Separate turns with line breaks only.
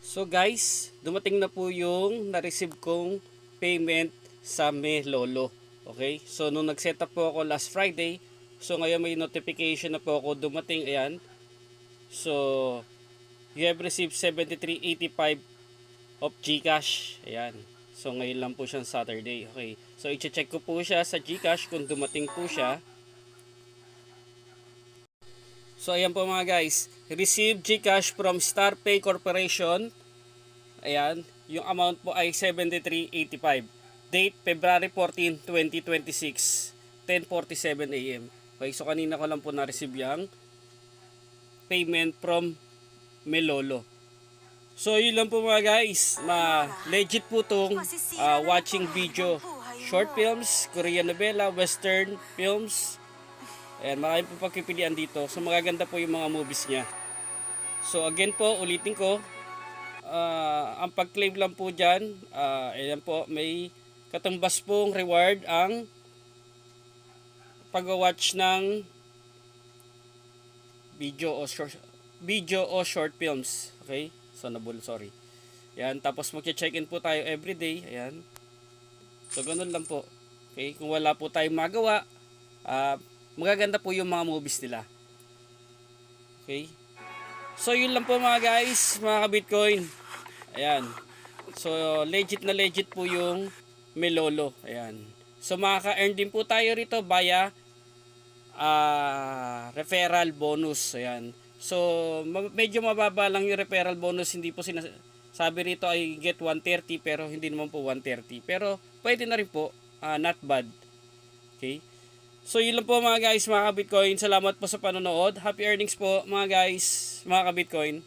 So guys, dumating na po yung na-receive kong payment sa Melolo. Okay? So nung nag-set up po ako last Friday, so ngayon may notification na po ako dumating. Ayan. So you have received 73.85 of GCash. Ayan. So ngayon lang po siyang Saturday. Okay. So i-check ko po siya sa GCash kung dumating po siya. So ayan po mga guys, receive GCash from StarPay Corporation. Ayan, yung amount po ay 73.85. Date February 14, 2026, 10:47 AM. Okay, so kanina ko lang po na-receive yung payment from Melolo. So yun lang po mga guys, legit po tong watching video, short films, Korean novela, western films. Ayan, marami po pagpipilian dito. So magaganda po yung mga movies niya. So again po, ulitin ko. Ang pag-claim lang po dyan, ayan po, may katumbas pong reward ang pag-watch ng video o short films. Okay? So sorry. Ayan, tapos mag-check-in po tayo everyday. Ayan. So ganun lang po. Okay? Kung wala po tayong magawa, magaganda po yung mga movies nila. Okay? So yun lang po mga guys, mga ka-Bitcoin. Ayan. So legit na legit po yung Melolo. Ayan. So makaka-earn din po tayo rito via referral bonus. Ayan. So medyo mababa lang yung referral bonus. Hindi po sabi rito ay get 130 pero hindi naman po 130. Pero pwede na rin po. Not bad. Okay. So yun lang po mga guys, mga ka-Bitcoin. Salamat po sa panonood. Happy earnings po mga guys, mga ka-Bitcoin.